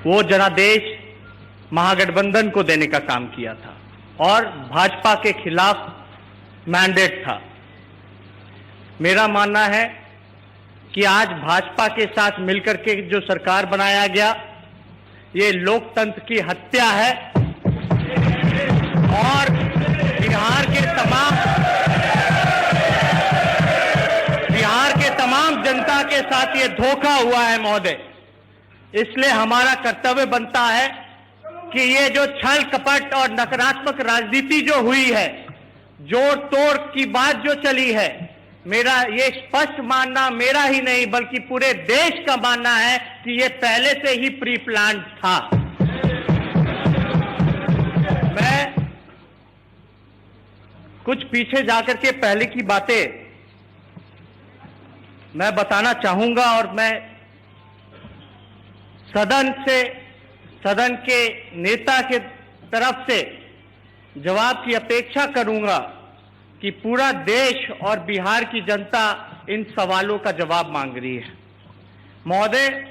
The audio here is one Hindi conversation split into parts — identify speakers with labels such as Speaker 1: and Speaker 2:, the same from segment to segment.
Speaker 1: वो जनादेश महागठबंधन को देने का काम किया था और भाजपा के खिलाफ मैंडेट था। मेरा मानना है कि आज भाजपा के साथ मिलकर के जो सरकार बनाया गया, ये लोकतंत्र की हत्या है और बिहार के तमाम जनता के साथ ये धोखा हुआ है महोदय। इसलिए हमारा कर्तव्य बनता है कि ये जो छल कपट और नकारात्मक राजनीति जो हुई है, जोड़ तोड़ की बात जो चली है, मेरा ये स्पष्ट मानना, मेरा ही नहीं बल्कि पूरे देश का मानना है कि ये पहले से ही प्री प्लान था। मैं कुछ पीछे जाकर के पहले की बातें मैं बताना चाहूंगा और मैं सदन के नेता के तरफ से जवाब की अपेक्षा करूंगा कि पूरा देश और बिहार की जनता इन सवालों का जवाब मांग रही है। महोदय,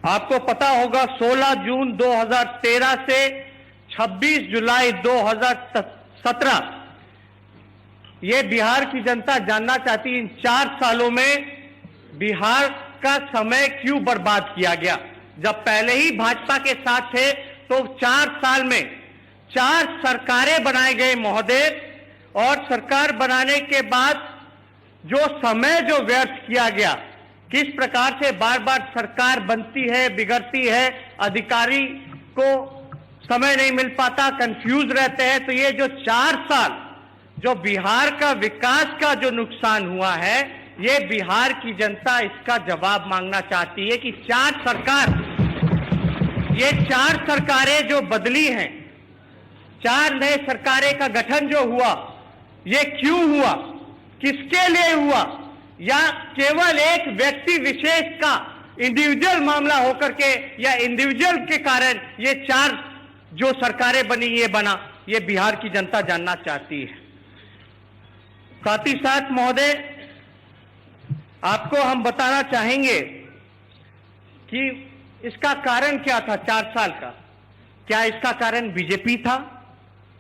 Speaker 1: आपको पता होगा 16 जून 2013 से 26 जुलाई 2017 ये बिहार की जनता जानना चाहती है इन 4 सालों में बिहार का समय क्यों बर्बाद किया गया। जब पहले ही भाजपा के साथ थे तो 4 साल में 4 सरकारें बनाए गए महोदय, और सरकार बनाने के बाद जो समय जो व्यर्थ किया गया, किस प्रकार से बार बार सरकार बनती है, बिगड़ती है, अधिकारी को समय नहीं मिल पाता, कंफ्यूज रहते हैं। तो ये जो 4 साल जो बिहार का विकास का जो नुकसान हुआ है, ये बिहार की जनता इसका जवाब मांगना चाहती है कि 4 सरकारें जो बदली हैं, 4 नए सरकारें का गठन जो हुआ, ये क्यों हुआ, किसके लिए हुआ, या केवल एक व्यक्ति विशेष का इंडिविजुअल मामला होकर के या इंडिविजुअल के कारण ये 4 जो सरकारें बनी, ये बना, ये बिहार की जनता जानना चाहती है। साथ ही साथ महोदय, आपको हम बताना चाहेंगे कि इसका कारण क्या था 4 साल का। क्या इसका कारण बीजेपी था,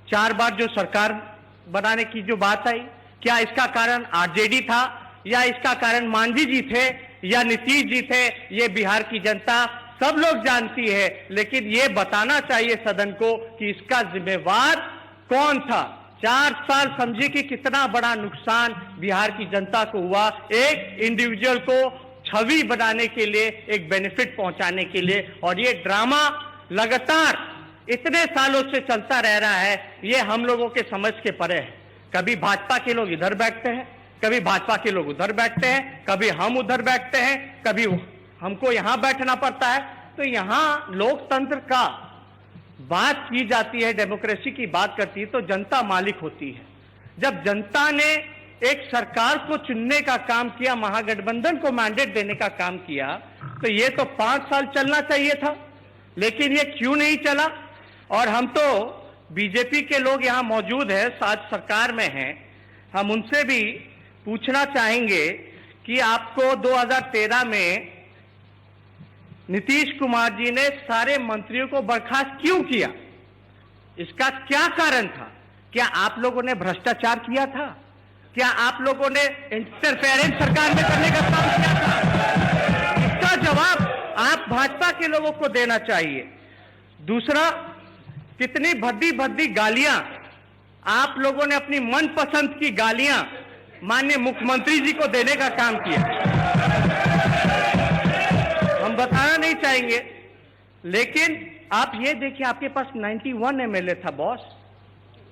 Speaker 1: 4 बार जो सरकार बनाने की जो बात आई? क्या इसका कारण आरजेडी था, या इसका कारण मांझी जी थे या नीतीश जी थे? ये बिहार की जनता सब लोग जानती है, लेकिन ये बताना चाहिए सदन को कि इसका जिम्मेवार कौन था। 4 साल समझिए कि कितना बड़ा नुकसान बिहार की जनता को हुआ, एक इंडिविजुअल को छवि बनाने के लिए, एक बेनिफिट पहुंचाने के लिए। और ये ड्रामा लगातार इतने सालों से चलता रह रहा है, ये हम लोगों के समझ के परे है। कभी भाजपा के लोग इधर बैठते हैं, कभी भाजपा के लोग उधर बैठते हैं, कभी हम उधर बैठते हैं, कभी हमको यहां बैठना पड़ता है। तो यहां लोकतंत्र का बात की जाती है, डेमोक्रेसी की बात करती है, तो जनता मालिक होती है। जब जनता ने एक सरकार को चुनने का काम किया, महागठबंधन को मैंडेट देने का काम किया, तो ये तो 5 साल चलना चाहिए था, लेकिन ये क्यों नहीं चला? और हम तो बीजेपी के लोग यहां मौजूद हैं, साथ सरकार में हैं, हम उनसे भी पूछना चाहेंगे कि आपको 2013 में नीतीश कुमार जी ने सारे मंत्रियों को बर्खास्त क्यों किया? इसका क्या कारण था? क्या आप लोगों ने भ्रष्टाचार किया था? क्या आप लोगों ने इंटरफेरेंस सरकार में करने का काम किया था? इसका जवाब आप भाजपा के लोगों को देना चाहिए। दूसरा, कितनी भद्दी भद्दी गालियां आप लोगों ने, अपनी मनपसंद की गालियां माननीय मुख्यमंत्री जी को देने का काम किया। हम बताना नहीं चाहेंगे, लेकिन आप ये देखिए, आपके पास 91 एमएलए था बॉस,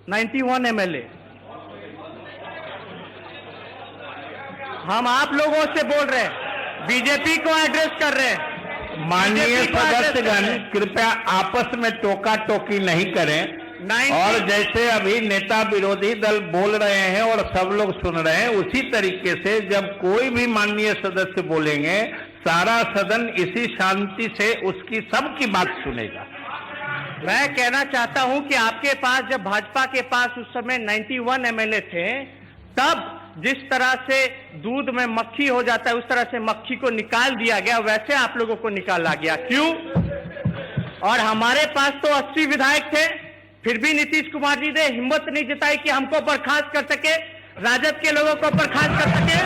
Speaker 1: 91 एमएलए। हम आप लोगों से बोल रहे हैं, बीजेपी को एड्रेस कर रहे हैं।
Speaker 2: माननीय सदस्यगण, कृपया आपस में टोका टोकी नहीं करें। और जैसे अभी नेता विरोधी दल बोल रहे हैं और सब लोग सुन रहे हैं, उसी तरीके से जब कोई भी माननीय सदस्य बोलेंगे, सारा सदन इसी शांति से उसकी सबकी बात सुनेगा।
Speaker 1: मैं कहना चाहता हूं कि आपके पास, जब भाजपा के पास उस समय 91 एमएलए थे, तब जिस तरह से दूध में मक्खी हो जाता है, उस तरह से मक्खी को निकाल दिया गया, वैसे आप लोगों को निकाला गया। क्यों? और हमारे पास तो 80 विधायक थे, फिर भी नीतीश कुमार जी ने हिम्मत नहीं जताई कि हमको बर्खास्त कर सके, राजद के लोगों को बर्खास्त कर सके,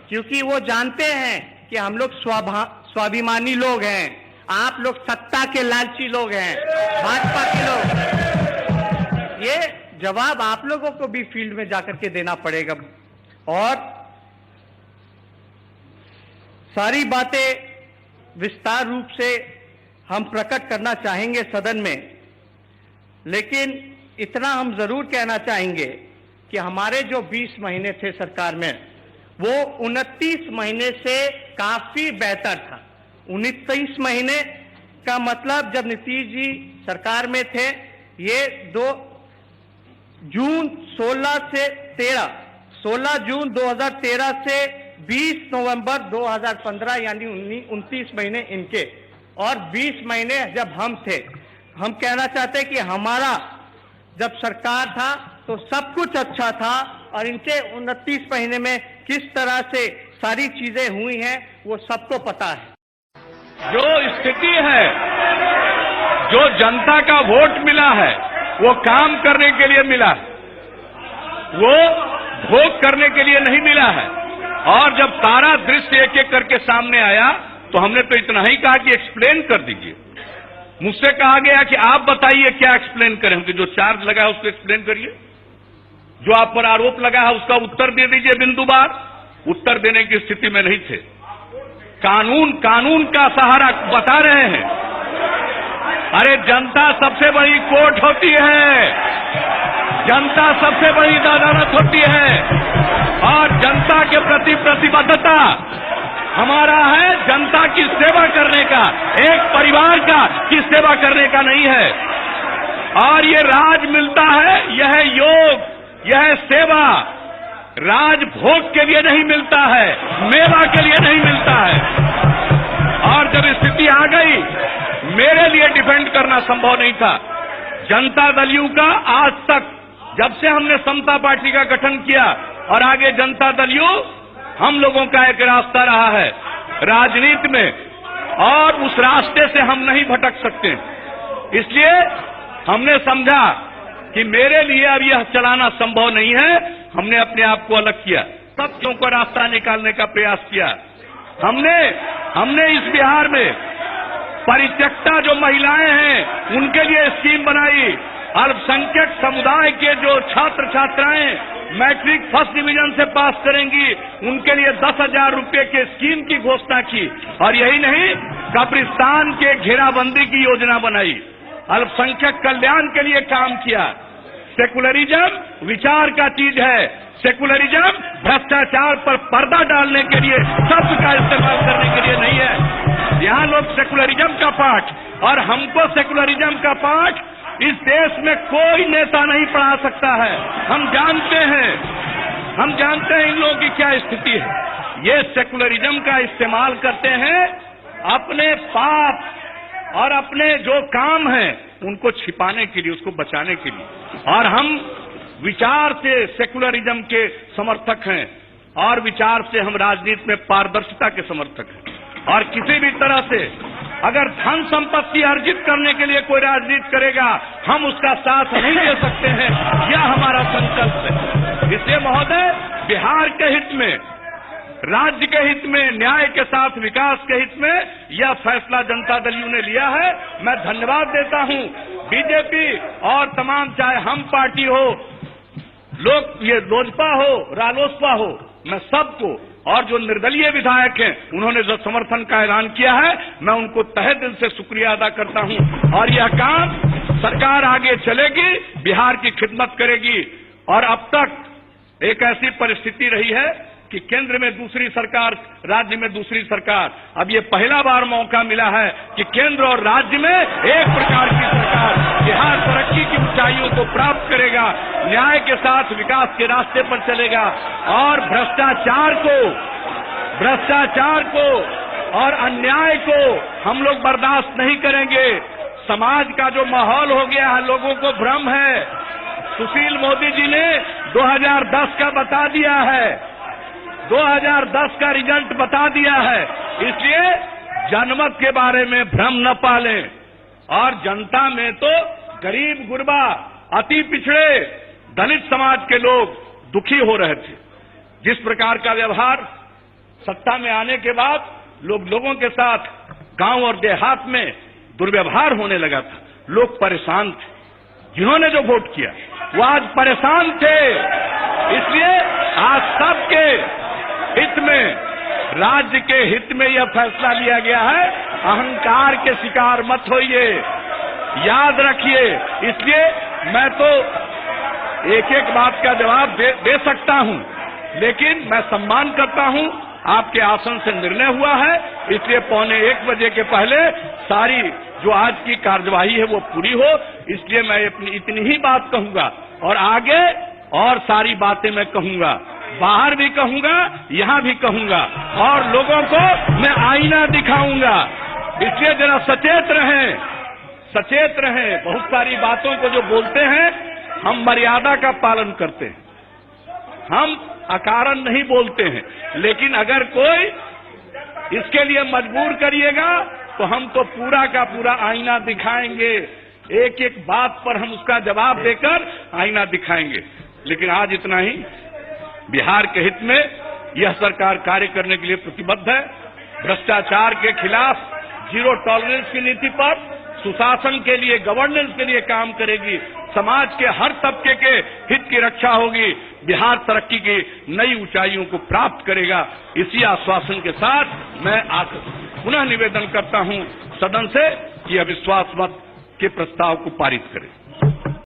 Speaker 1: क्योंकि वो जानते हैं कि हम लोग स्वाभिमानी लोग हैं, आप लोग सत्ता के लालची लोग हैं, भाजपा के लोग। ये जवाब आप लोगों को भी फील्ड में जाकर के देना पड़ेगा। और सारी बातें विस्तार रूप से हम प्रकट करना चाहेंगे सदन में, लेकिन इतना हम जरूर कहना चाहेंगे कि हमारे जो 20 महीने थे सरकार में, वो 29 महीने से काफी बेहतर था। 29 महीने का मतलब जब नीतीश जी सरकार में थे, ये 2 जून 16 जून 2013 से 20 नवंबर 2015 यानी 29 महीने इनके, और 20 महीने जब हम थे। हम कहना चाहते हैं कि हमारा जब सरकार था तो सब कुछ अच्छा था, और इनके 29 महीने में किस तरह से सारी चीजें हुई हैं वो सबको पता है।
Speaker 3: जो स्थिति है, जो जनता का वोट मिला है, वो काम करने के लिए मिला है, वो भोग करने के लिए नहीं मिला है। और जब सारा दृश्य एक एक करके सामने आया तो हमने तो इतना ही कहा कि एक्सप्लेन कर दीजिए। मुझसे कहा गया कि आप बताइए क्या एक्सप्लेन करें, कि जो चार्ज लगा है उसको एक्सप्लेन करिए, जो आप पर आरोप लगा है उसका उत्तर दे दीजिए बिंदुवार। उत्तर देने की स्थिति में नहीं थे। कानून का सहारा बता रहे हैं। अरे जनता सबसे बड़ी कोर्ट होती है, जनता सबसे बड़ी अदालत होती है, और जनता के प्रति प्रतिबद्धता हमारा है जनता की सेवा करने का, एक परिवार की सेवा करने का नहीं है। और ये राज मिलता है, यह योग, यह सेवा राज भोग के लिए नहीं मिलता है, मेवा के लिए नहीं मिलता है। और जब स्थिति आ गई, मेरे लिए डिफेंड करना संभव नहीं था। जनता दल यू का आज तक, जब से हमने समता पार्टी का गठन किया और आगे जनता दल यू, हम लोगों का एक रास्ता रहा है राजनीति में, और उस रास्ते से हम नहीं भटक सकते। इसलिए हमने समझा कि मेरे लिए अब यह चलाना संभव नहीं है। हमने अपने आप को अलग किया, सत्यों को रास्ता निकालने का प्रयास किया। हमने इस बिहार में परित्यक्ता जो महिलाएं हैं उनके लिए स्कीम बनाई। अल्पसंख्यक समुदाय के जो छात्र छात्राएं मैट्रिक फर्स्ट डिवीजन से पास करेंगी, उनके लिए 10,000 रुपए के स्कीम की घोषणा की। और यही नहीं, कब्रिस्तान के घेराबंदी की योजना बनाई, अल्पसंख्यक कल्याण के लिए काम किया। सेकुलरिज्म विचार का चीज है, सेकुलरिज्म भ्रष्टाचार पर पर्दा डालने के लिए, शब्द का इस्तेमाल करने के लिए नहीं है। यहाँ लोग सेकुलरिज्म का पाठ, और हमको सेकुलरिज्म का पाठ इस देश में कोई नेता नहीं पढ़ा सकता है। हम जानते हैं इन लोगों की क्या स्थिति है। ये सेकुलरिज्म का इस्तेमाल करते हैं अपने पाप और अपने जो काम हैं उनको छिपाने के लिए, उसको बचाने के लिए। और हम विचार से सेकुलरिज्म के समर्थक हैं, और विचार से हम राजनीति में पारदर्शिता के समर्थक हैं। और किसी भी तरह से अगर धन संपत्ति अर्जित करने के लिए कोई राजनीति करेगा, हम उसका साथ नहीं दे सकते हैं। यह हमारा संकल्प है। इसलिए महोदय, बिहार के हित में, राज्य के हित में, न्याय के साथ विकास के हित में यह फैसला जनता दल यू ने लिया है। मैं धन्यवाद देता हूं बीजेपी और तमाम, चाहे हम पार्टी हो, लोग ये लोजपा हो, रालोसपा हो, मैं सबको, और जो निर्दलीय विधायक हैं उन्होंने जो समर्थन का ऐलान किया है, मैं उनको तहे दिल से शुक्रिया अदा करता हूं। और यह काम सरकार आगे चलेगी, बिहार की खिदमत करेगी। और अब तक एक ऐसी परिस्थिति रही है कि केंद्र में दूसरी सरकार, राज्य में दूसरी सरकार। अब ये पहला बार मौका मिला है कि केंद्र और राज्य में एक प्रकार की सरकार। बिहार तरक्की की ऊंचाइयों को प्राप्त करेगा, न्याय के साथ विकास के रास्ते पर चलेगा, और भ्रष्टाचार को और अन्याय को हम लोग बर्दाश्त नहीं करेंगे। समाज का जो माहौल हो गया है, लोगों को भ्रम है। सुशील मोदी जी ने 2010 का बता दिया है, 2010 का रिजल्ट बता दिया है। इसलिए जनमत के बारे में भ्रम न पालें। और जनता में तो गरीब गुरबा, अति पिछड़े, दलित समाज के लोग दुखी हो रहे थे। जिस प्रकार का व्यवहार सत्ता में आने के बाद लोगों के साथ गांव और देहात में दुर्व्यवहार होने लगा था, लोग परेशान थे। जिन्होंने जो वोट किया वो आज परेशान थे। इसलिए आज सबके हित में, राज्य के हित में यह फैसला लिया गया है। अहंकार के शिकार मत होइए, याद रखिए। इसलिए मैं तो एक एक बात का जवाब दे सकता हूं, लेकिन मैं सम्मान करता हूं, आपके आसन से निर्णय हुआ है, इसलिए 1:15 बजे के पहले सारी जो आज की कार्यवाही है वो पूरी हो। इसलिए मैं इतनी ही बात कहूंगा और आगे और सारी बातें मैं कहूंगा, बाहर भी कहूंगा, यहां भी कहूंगा, और लोगों को मैं आईना दिखाऊंगा। इसलिए जरा सचेत रहें, सचेत रहें। बहुत सारी बातों को जो बोलते हैं, हम मर्यादा का पालन करते हैं, हम अकारण नहीं बोलते हैं। लेकिन अगर कोई इसके लिए मजबूर करिएगा तो हम तो पूरा का पूरा आईना दिखाएंगे, एक एक बात पर हम उसका जवाब देकर आईना दिखाएंगे। लेकिन आज इतना ही। बिहार के हित में यह सरकार कार्य करने के लिए प्रतिबद्ध है। भ्रष्टाचार के खिलाफ जीरो टॉलरेंस की नीति पर, सुशासन के लिए, गवर्नेंस के लिए काम करेगी। समाज के हर तबके के हित की रक्षा होगी। बिहार तरक्की की नई ऊंचाइयों को प्राप्त करेगा। इसी आश्वासन के साथ मैं पुनः निवेदन करता हूं सदन से कि अविश्वास मत के प्रस्ताव को पारित करें।